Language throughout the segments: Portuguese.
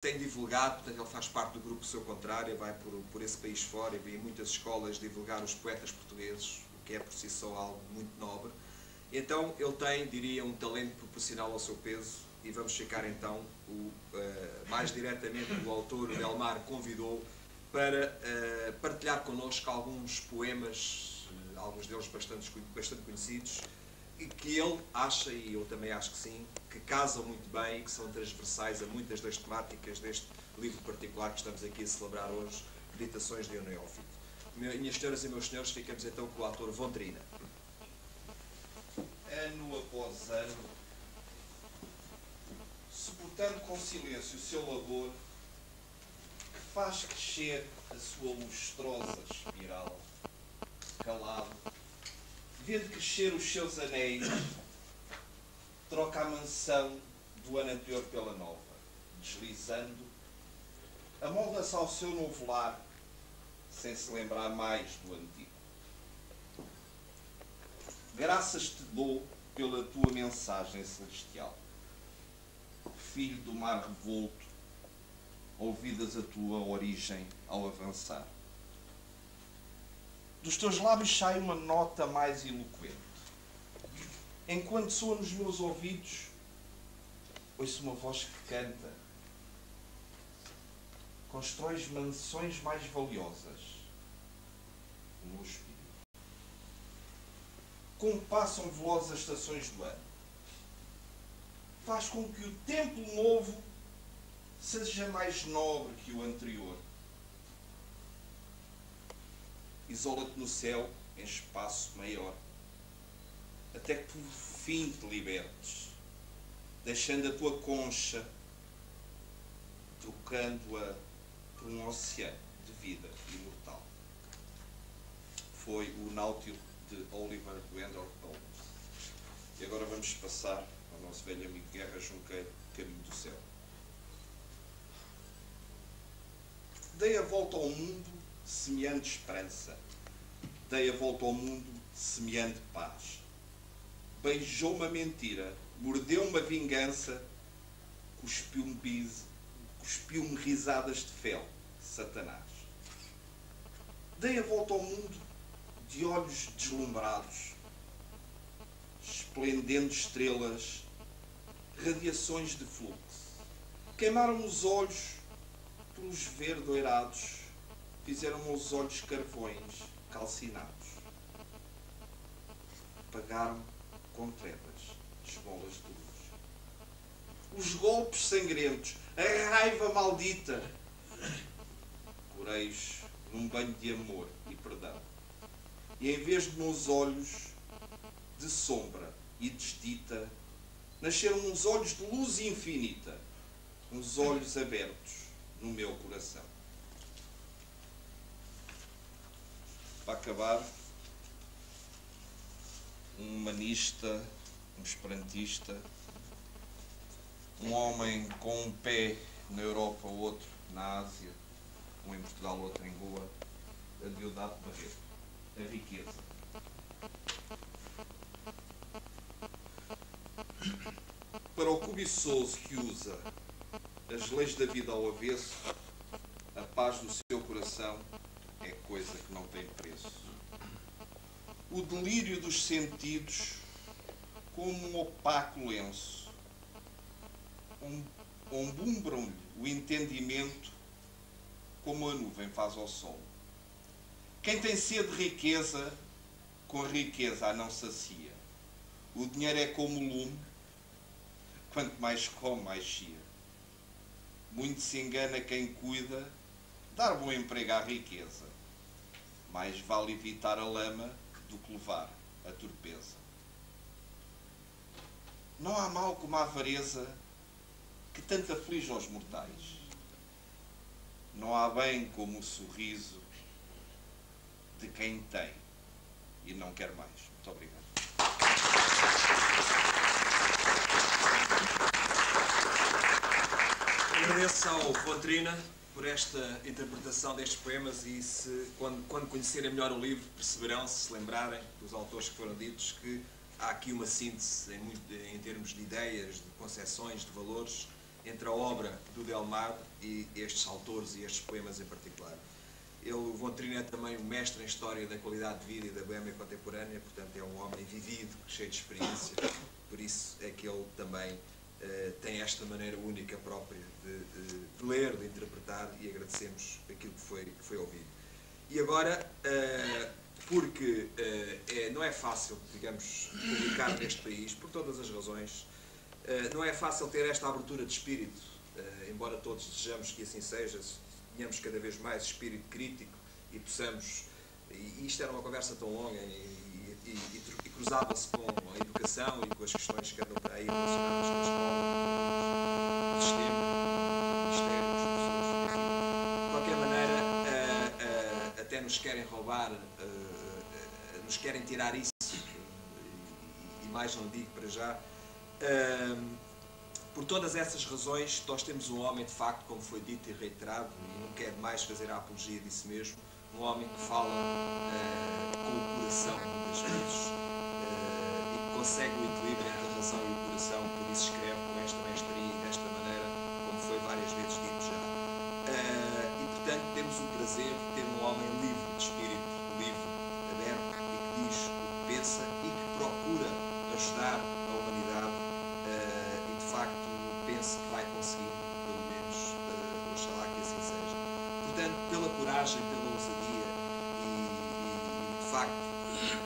tem divulgado, portanto ele faz parte do grupo Seu Contrário, vai por esse país fora e vem em muitas escolas divulgar os poetas portugueses, o que é por si só algo muito nobre. Então ele tem, diria, um talento proporcional ao seu peso e vamos ficar então, mais diretamente o autor, o Delmar, convidou para partilhar connosco alguns poemas, alguns deles bastante conhecidos, e que ele acha, e eu também acho que sim, que casam muito bem e que são transversais a muitas das temáticas deste livro particular que estamos aqui a celebrar hoje, Meditações de um Neófito. Minhas senhoras e meus senhores, ficamos então com o autor Vontrina. Ano após ano, suportando com silêncio o seu labor, que faz crescer a sua lustrosa espiral, calado, vendo crescer os seus anéis, troca a mansão do ano anterior pela nova, deslizando, amolda-se ao seu novo lar, sem se lembrar mais do antigo. Graças te dou pela tua mensagem celestial. Filho do mar revolto, ouvidas a tua origem ao avançar. Dos teus lábios sai uma nota mais eloquente. Enquanto soa nos meus ouvidos, ouço uma voz que canta. Constróis mansões mais valiosas no meu espírito. Como passam velozes as estações do ano. Faz com que o templo novo seja mais nobre que o anterior. Isola-te no céu em espaço maior, até que por fim te libertes, deixando a tua concha, trocando-a por um oceano de vida imortal. Foi o Náutilo de Oliver Wendell Holmes. E agora vamos passar ao nosso velho amigo Guerra Junqueiro, Caminho do Céu. Dei a volta ao mundo semeando esperança. Dei a volta ao mundo semeando paz. Beijou-me a mentira, mordeu-me a vingança, cuspiu-me risadas de fel, Satanás. Dei a volta ao mundo de olhos deslumbrados, esplendendo estrelas, radiações de fluxo. Queimaram-me os olhos pelos verdourados, fizeram-me os olhos carvões calcinados. Pagaram com trepas esmolas de luz. Os golpes sangrentos, a raiva maldita, curei-os num banho de amor e perdão. E em vez de meus olhos de sombra e desdita, nasceram uns olhos de luz infinita, uns olhos abertos no meu coração. Para acabar, um humanista, um esperantista, um homem com um pé na Europa, outro na Ásia, um em Portugal, outro em Goa, a Deodato Barreto, a riqueza. Para o cobiçoso que usa as leis da vida ao avesso, a paz do seu coração é coisa que não tem preço. O delírio dos sentidos, como um opaco lenço, ombumbram-lhe o entendimento, como a nuvem faz ao sol. Quem tem sede de riqueza, com a riqueza a não sacia. O dinheiro é como o lume, quanto mais come, mais chia. Muito se engana quem cuida dar bom emprego à riqueza. Mais vale evitar a lama do que levar a torpeza. Não há mal como a avareza que tanto aflige aos mortais. Não há bem como o sorriso de quem tem e não quer mais. Muito obrigado. Agradeço ao Vontrina por esta interpretação destes poemas e quando conhecerem melhor o livro perceberão, se lembrarem dos autores que foram ditos, que há aqui uma síntese em termos de ideias, de concepções, de valores entre a obra do Delmar e estes autores e estes poemas em particular. O Vontrino é também um mestre em História da Qualidade de Vida e da Boêmia Contemporânea, portanto é um homem vivido, cheio de experiência, por isso é que ele também tem esta maneira única própria de ler, de interpretar, e agradecemos aquilo que foi ouvido. E agora, porque não é fácil, digamos, publicar neste país, por todas as razões, não é fácil ter esta abertura de espírito, embora todos desejamos que assim seja, tenhamos cada vez mais espírito crítico e possamos, e isto era uma conversa tão longa e cruzava-se com a educação e com as questões que andam para aí relacionadas com a escola, o sistema, o ministério, os professores, enfim. De qualquer maneira, até nos querem roubar, nos querem tirar isso, e mais não digo para já. Por todas essas razões, nós temos um homem, de facto, como foi dito e reiterado, e não quero mais fazer a apologia disso mesmo, um homem que fala com o coração, muitas vezes, e que consegue o equilíbrio entre a razão e o coração, por isso escreve com esta mestria e desta maneira, como foi várias vezes dito já. E, portanto, temos o prazer de ter um homem livre de espírito, livre, aberto, e que diz o que pensa e que procura ajudar a humanidade, e, de facto, penso que vai conseguir, pelo menos, oxalá que assim seja. Portanto, pela coragem, pela ousadia e de facto,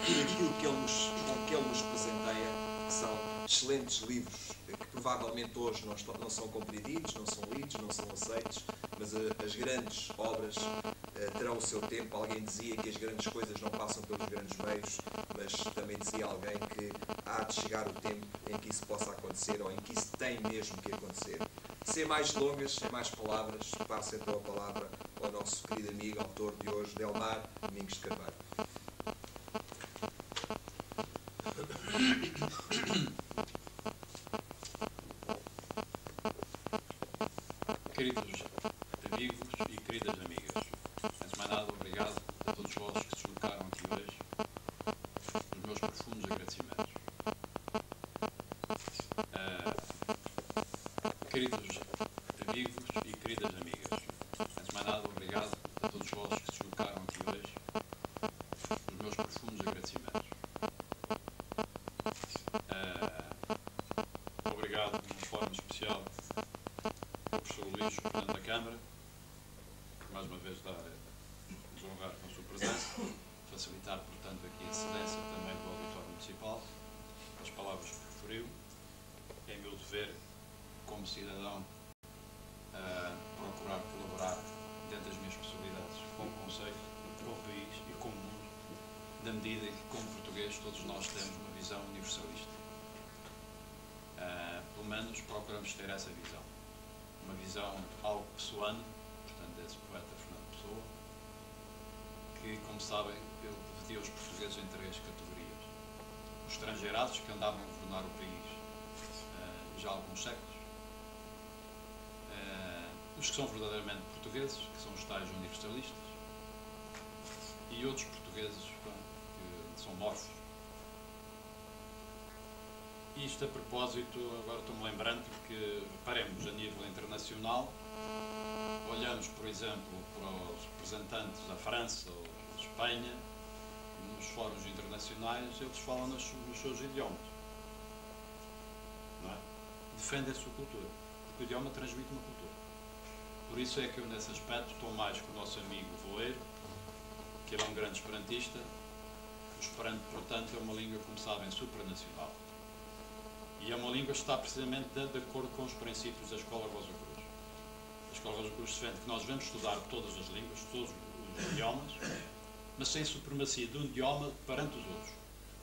por aquilo com que ele nos presenteia, que são excelentes livros, que provavelmente hoje não são compreendidos, não são lidos, não são aceitos, mas as grandes obras terão o seu tempo. Alguém dizia que as grandes coisas não passam pelos grandes meios, mas também dizia alguém que há de chegar o tempo em que isso possa acontecer, ou em que isso tem mesmo que acontecer. Sem mais delongas, sem mais palavras, passo então a palavra ao nosso querido amigo, autor de hoje, Delmar Domingos de Carvalho. Queridos amigos e queridas amigas, antes de mais nada, obrigado a todos vós que se deslocaram aqui hoje, os meus profundos agradecimentos. Queridos amigos e queridas amigas, antes de mais nada, obrigado a todos vós que se deslocaram aqui hoje, os meus profundos agradecimentos. Obrigado de uma forma especial ao professor Luís, Presidente da Câmara, por mais uma vez nos honrar com a sua presença, facilitar, portanto, aqui a cedência também do auditório municipal, as palavras que referiu. É meu dever, como cidadão, procurar colaborar dentro das minhas possibilidades com o Conselho, com o país e com o mundo, na medida em que, como português, todos nós temos uma visão universalista. Pelo menos procuramos ter essa visão. Uma visão algo pessoana, portanto, desse poeta Fernando Pessoa, que, como sabem, ele dividia os portugueses em três categorias. Os estrangeirados, que andavam a governar o país já há alguns séculos, os que são verdadeiramente portugueses, que são os tais universalistas, e outros portugueses que são morfos. Isto a propósito, agora estou-me lembrando que, reparemos, a nível internacional, olhamos, por exemplo, para os representantes da França ou de Espanha, nos fóruns internacionais, eles falam nos seus idiomas. Não é? Defendem a sua cultura, porque o idioma transmite uma cultura. Por isso é que eu, nesse aspecto, estou mais com o nosso amigo Voeiro, que ele é um grande esperantista. O esperanto, portanto, é uma língua, como sabem, supranacional. E é uma língua que está precisamente de acordo com os princípios da Escola Rosa Cruz. A Escola Rosa Cruz defende que nós devemos estudar todas as línguas, todos os idiomas, mas sem supremacia de um idioma perante os outros.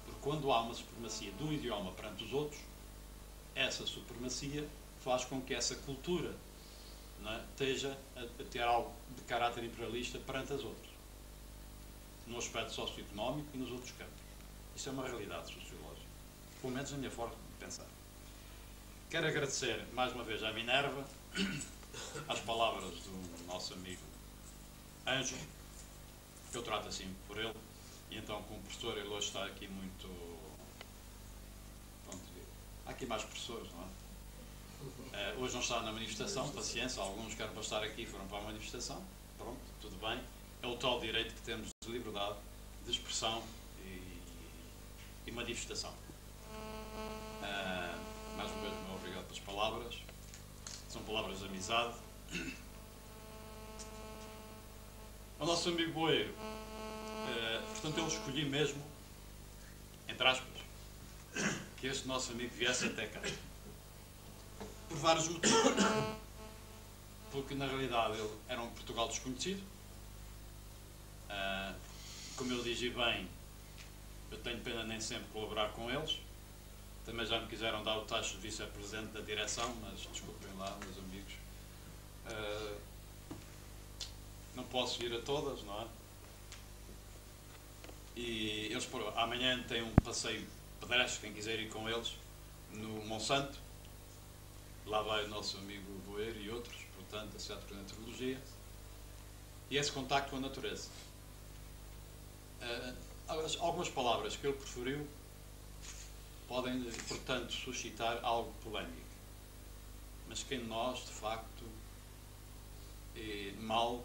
Porque quando há uma supremacia de um idioma perante os outros, essa supremacia faz com que essa cultura, não é, esteja a ter algo de caráter imperialista perante as outras, no aspecto socioeconómico e nos outros campos. Isso é uma realidade sociológica, pelo menos na minha forma de pensar. Quero agradecer mais uma vez à Minerva as palavras do nosso amigo Ângelo, que eu trato assim por ele, e então como professor ele hoje está aqui muito... Pronto, há aqui mais professores, não é? Hoje não está na manifestação, paciência, alguns querem para estar aqui e foram para a manifestação, pronto, tudo bem. É o tal direito que temos de liberdade de expressão e manifestação. Mais uma vez, muito obrigado pelas palavras. São palavras de amizade. O nosso amigo Boeiro, portanto, eu escolhi mesmo, entre aspas, que este nosso amigo viesse até cá. Por vários motivos. Porque, na realidade, ele era um Portugal desconhecido. Como ele diz bem, eu tenho pena nem sempre colaborar com eles. Também já me quiseram dar o tacho de vice-presidente da direção, mas desculpem lá, meus amigos. Não posso ir a todas, não é? E eles, amanhã têm um passeio pedestre, quem quiser ir com eles, no Monsanto. Lá vai o nosso amigo Boeiro e outros, portanto, a Sociedade de Meteorologia. E esse contacto com a natureza. Algumas palavras que ele preferiu podem, portanto, suscitar algo polémico. Mas quem nós, de facto, mal,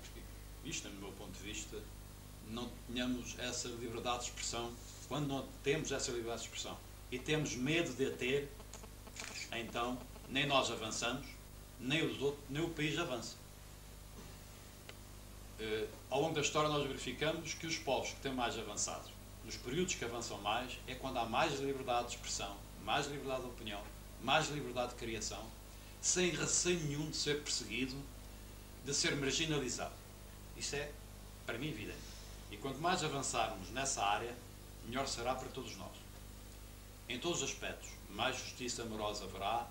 isto é no meu ponto de vista, não tenhamos essa liberdade de expressão, quando não temos essa liberdade de expressão e temos medo de a ter, então nem nós avançamos, nem os outros, nem o país avança. Ao longo da história nós verificamos que os povos que têm mais avançado, nos períodos que avançam mais, é quando há mais liberdade de expressão, mais liberdade de opinião, mais liberdade de criação, sem receio nenhum de ser perseguido, de ser marginalizado. Isso é, para mim, evidente. E quanto mais avançarmos nessa área, melhor será para todos nós. Em todos os aspectos, mais justiça amorosa haverá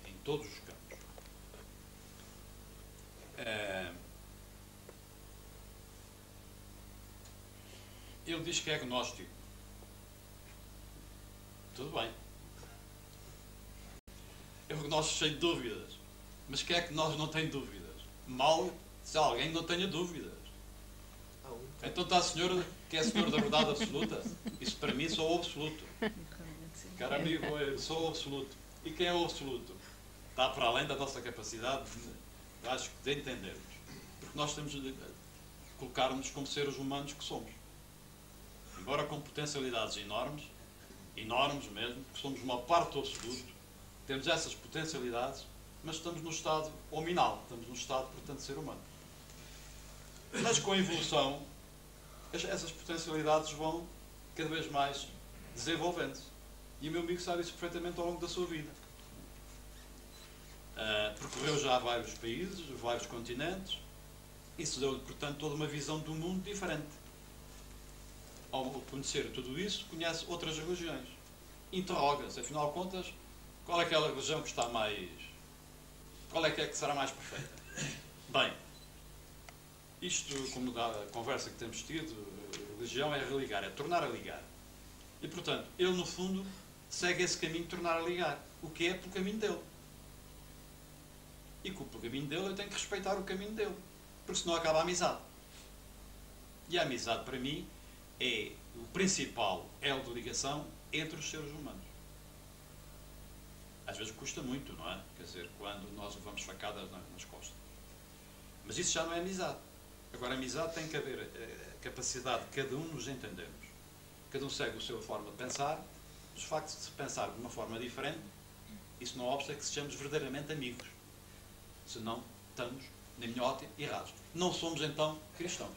em todos os campos. Ele diz que é agnóstico. Tudo bem. É um agnóstico cheio de dúvidas. Mas quem é que nós não tem dúvidas? Mal se alguém não tenha dúvidas. Então está a senhora que é a senhora da verdade absoluta? Isso para mim sou o absoluto. Caro amigo, eu sou o absoluto. E quem é o absoluto? Está para além da nossa capacidade, acho que, de entendermos. Porque nós temos de colocar-nos como seres humanos que somos. Embora com potencialidades enormes, enormes mesmo, porque somos uma parte do absoluto, temos essas potencialidades, mas estamos no estado hominal, estamos no estado, portanto, de ser humano. Mas com a evolução, essas potencialidades vão cada vez mais desenvolvendo-se. E o meu amigo sabe isso perfeitamente ao longo da sua vida. Percorreu já vários países, vários continentes, isso deu-lhe, portanto, toda uma visão do mundo diferente. Ao conhecer tudo isso, conhece outras religiões. Interroga-se, afinal de contas, qual é aquela religião que está mais... Qual é que será mais perfeita? Bem, isto, como da conversa que temos tido, religião é religar, é tornar a ligar. E, portanto, ele, no fundo, segue esse caminho de tornar a ligar. O que é pelo caminho dele. E pelo caminho dele, eu tenho que respeitar o caminho dele. Porque senão acaba a amizade. E a amizade, para mim, é o principal elo de ligação entre os seres humanos. Às vezes custa muito, não é? Quer dizer, quando nós levamos facadas nas costas. Mas isso já não é amizade. Agora, a amizade tem que haver a capacidade de cada um nos entendermos. Cada um segue a sua forma de pensar. Os factos de se pensar de uma forma diferente, isso não obsta que sejamos verdadeiramente amigos. Senão, estamos, na minha ótica, errados. Não somos, então, cristãos.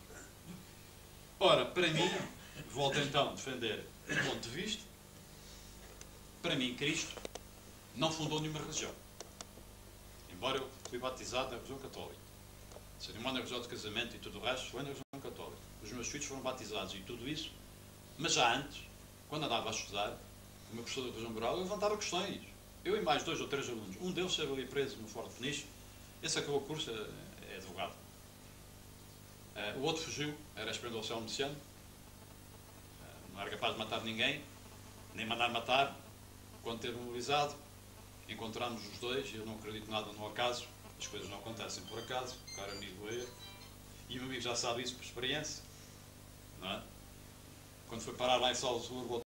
Ora, para mim, volto então a defender o ponto de vista, para mim, Cristo não fundou nenhuma religião. Embora eu fui batizado na religião católica. A cerimónia religiosa de casamento e tudo o resto foi na religião católica. Os meus filhos foram batizados e tudo isso, mas já antes, quando andava a estudar, o meu professor de religião moral, eu levantava questões. Eu e mais 2 ou 3 alunos. Um deles esteve ali preso no Foro de Peniche. Esse acabou o curso, é advogado. O outro fugiu, era esplendor almiciano. Não era capaz de matar ninguém, nem mandar matar. Quando esteve mobilizado, encontramos os dois, eu não acredito nada no acaso, as coisas não acontecem por acaso, o caro amigo é. E o meu amigo já sabe isso por experiência, não é? Quando foi parar lá em Salzburgo,